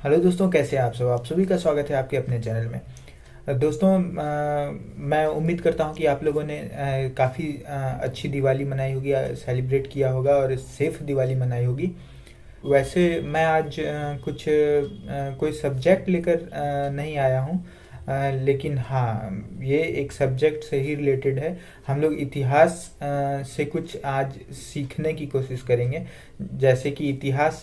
Hello दोस्तों, कैसे हैं आप सब। आप सभी का स्वागत है आपके अपने चैनल में। दोस्तों, मैं उम्मीद करता हूं कि आप लोगों ने काफ़ी अच्छी दिवाली मनाई होगी, सेलिब्रेट किया होगा और सेफ दिवाली मनाई होगी। वैसे मैं आज कोई सब्जेक्ट लेकर नहीं आया हूँ, लेकिन हाँ, ये एक सब्जेक्ट से ही रिलेटेड है। हम लोग इतिहास से कुछ आज सीखने की कोशिश करेंगे। जैसे कि इतिहास,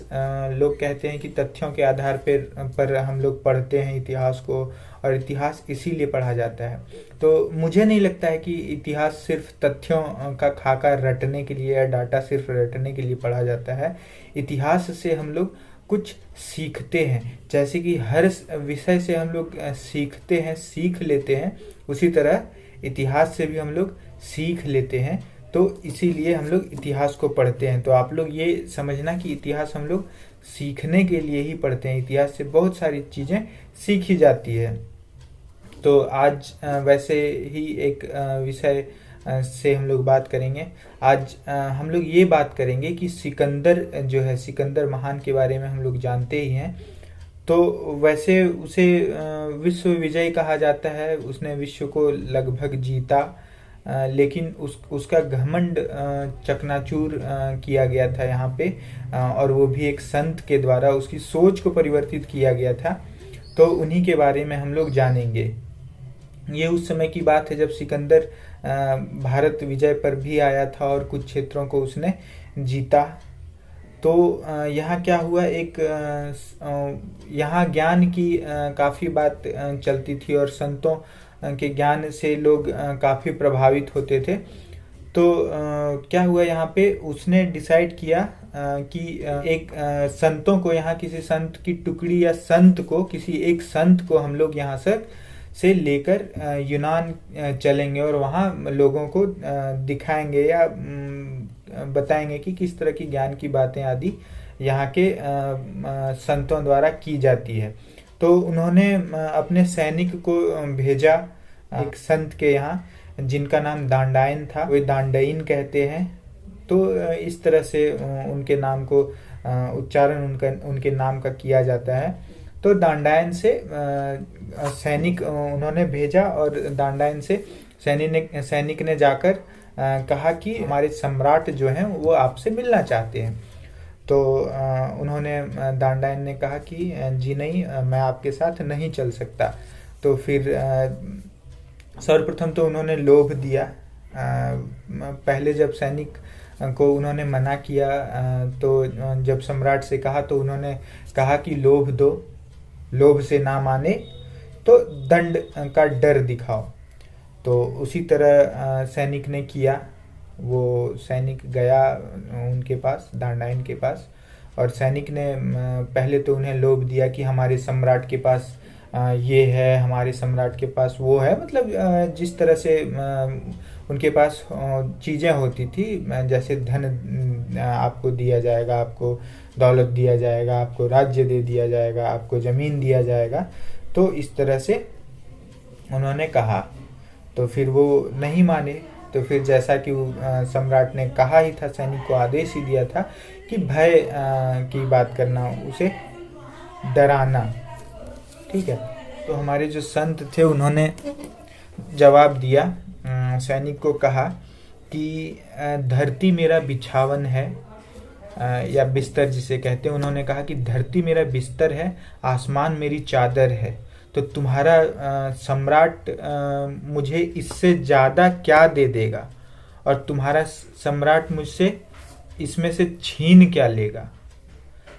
लोग कहते हैं कि तथ्यों के आधार पर हम लोग पढ़ते हैं इतिहास को, और इतिहास इसीलिए पढ़ा जाता है। तो मुझे नहीं लगता है कि इतिहास सिर्फ तथ्यों का खाका रटने के लिए या डाटा सिर्फ रटने के लिए पढ़ा जाता है। इतिहास से हम लोग कुछ सीखते हैं। जैसे कि हर विषय से हम लोग सीखते हैं, सीख लेते हैं, उसी तरह इतिहास से भी हम लोग सीख लेते हैं। तो इसीलिए हम लोग इतिहास को पढ़ते हैं। तो आप लोग ये समझना कि इतिहास हम लोग सीखने के लिए ही पढ़ते हैं। इतिहास से बहुत सारी चीज़ें सीखी जाती है। तो आज वैसे ही एक विषय से हम लोग बात करेंगे। आज हम लोग ये बात करेंगे कि सिकंदर जो है, सिकंदर महान के बारे में हम लोग जानते ही हैं। तो वैसे उसे विश्व विजय कहा जाता है। उसने विश्व को लगभग जीता, लेकिन उसका घमंड चकनाचूर किया गया था यहाँ पे, और वो भी एक संत के द्वारा उसकी सोच को परिवर्तित किया गया था। तो उन्हीं के बारे में हम लोग जानेंगे। ये उस समय की बात है जब सिकंदर भारत विजय पर भी आया था और कुछ क्षेत्रों को उसने जीता। तो यहाँ क्या हुआ, यहाँ ज्ञान की काफ़ी बात चलती थी और संतों के ज्ञान से लोग काफ़ी प्रभावित होते थे। तो क्या हुआ, यहाँ पे उसने डिसाइड किया कि एक संतों को, यहाँ किसी संत की टुकड़ी या संत को, किसी एक संत को हम लोग यहाँ से लेकर यूनान चलेंगे और वहाँ लोगों को दिखाएंगे या बताएंगे कि किस तरह की ज्ञान की बातें आदि यहाँ के संतों द्वारा की जाती है। तो उन्होंने अपने सैनिक को भेजा एक संत के यहाँ, जिनका नाम दांडायन था, वे दांडाइन कहते हैं। तो इस तरह से उनके नाम को उच्चारण उनके नाम का किया जाता है। तो दांडायन से सैनिक उन्होंने भेजा और दांडायन से सैनिक ने जाकर कहा कि हमारे सम्राट जो हैं वो आपसे मिलना चाहते हैं। तो उन्होंने, दांडायन ने कहा कि जी नहीं, मैं आपके साथ नहीं चल सकता। तो फिर सर्वप्रथम तो उन्होंने लोभ दिया। पहले जब सैनिक को उन्होंने मना किया, तो जब सम्राट से कहा तो उन्होंने कहा कि लोभ दो, लोभ से ना माने तो दंड का डर दिखाओ। तो उसी तरह सैनिक ने किया। वो सैनिक गया उनके पास, दांडायन के पास, और सैनिक ने पहले तो उन्हें लोभ दिया कि हमारे सम्राट के पास ये है, हमारे सम्राट के पास वो है। मतलब जिस तरह से उनके पास चीज़ें होती थी, जैसे धन आपको दिया जाएगा, आपको दौलत दिया जाएगा, आपको राज्य दे दिया जाएगा, आपको ज़मीन दिया जाएगा। तो इस तरह से उन्होंने कहा। तो फिर वो नहीं माने। तो फिर जैसा कि सम्राट ने कहा ही था, सैनिक को आदेश ही दिया था कि भय की बात करना, उसे डराना। ठीक है। तो हमारे जो संत थे उन्होंने जवाब दिया, सैनिक को कहा कि धरती मेरा बिछावन है, या बिस्तर जिसे कहते हैं। उन्होंने कहा कि धरती मेरा बिस्तर है, आसमान मेरी चादर है। तो तुम्हारा सम्राट मुझे इससे ज़्यादा क्या दे देगा, और तुम्हारा सम्राट मुझसे इसमें से छीन क्या लेगा।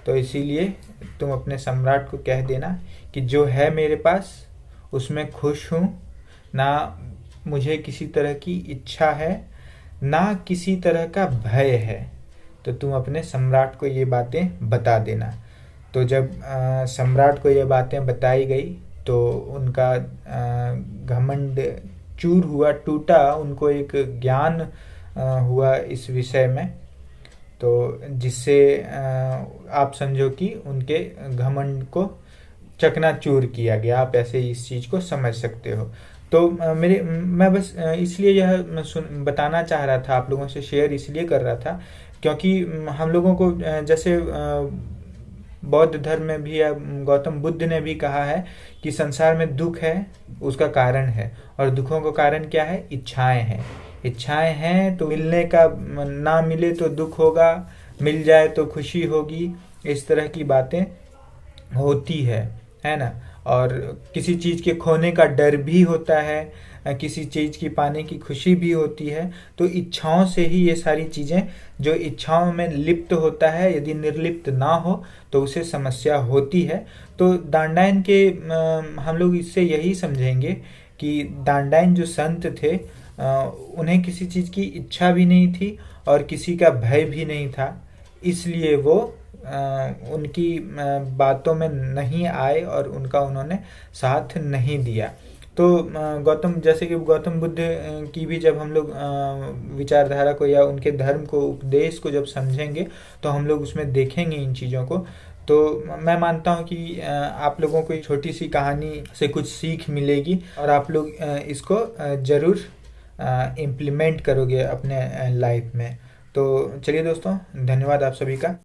तो इसीलिए तुम अपने सम्राट को कह देना कि जो है मेरे पास उसमें खुश हूँ, ना मुझे किसी तरह की इच्छा है, ना किसी तरह का भय है। तो तुम अपने सम्राट को ये बातें बता देना। तो जब सम्राट को ये बातें बताई गई तो उनका घमंड चूर हुआ, टूटा। उनको एक ज्ञान हुआ इस विषय में, तो जिससे आप समझो कि उनके घमंड को चकनाचूर किया गया। आप ऐसे इस चीज़ को समझ सकते हो। तो मैं बस इसलिए यह बताना चाह रहा था, आप लोगों से शेयर इसलिए कर रहा था क्योंकि हम लोगों को जैसे बौद्ध धर्म में भी गौतम बुद्ध ने भी कहा है कि संसार में दुख है, उसका कारण है, और दुखों का कारण क्या है? इच्छाएं हैं। इच्छाएं हैं तो मिलने का, ना मिले तो दुख होगा, मिल जाए तो खुशी होगी, इस तरह की बातें होती है ना। और किसी चीज़ के खोने का डर भी होता है, किसी चीज़ की पाने की खुशी भी होती है। तो इच्छाओं से ही ये सारी चीज़ें, जो इच्छाओं में लिप्त होता है, यदि निर्लिप्त ना हो तो उसे समस्या होती है। तो दांडायन के हम लोग इससे यही समझेंगे कि दांडायन जो संत थे, उन्हें किसी चीज़ की इच्छा भी नहीं थी और किसी का भय भी नहीं था, इसलिए वो उनकी बातों में नहीं आए और उनका उन्होंने साथ नहीं दिया। तो जैसे कि गौतम बुद्ध की भी जब हम लोग विचारधारा को या उनके धर्म को, उपदेश को जब समझेंगे तो हम लोग उसमें देखेंगे इन चीज़ों को। तो मैं मानता हूँ कि आप लोगों को एक छोटी सी कहानी से कुछ सीख मिलेगी और आप लोग इसको ज़रूर इम्प्लीमेंट करोगे अपने लाइफ में। तो चलिए दोस्तों, धन्यवाद आप सभी का।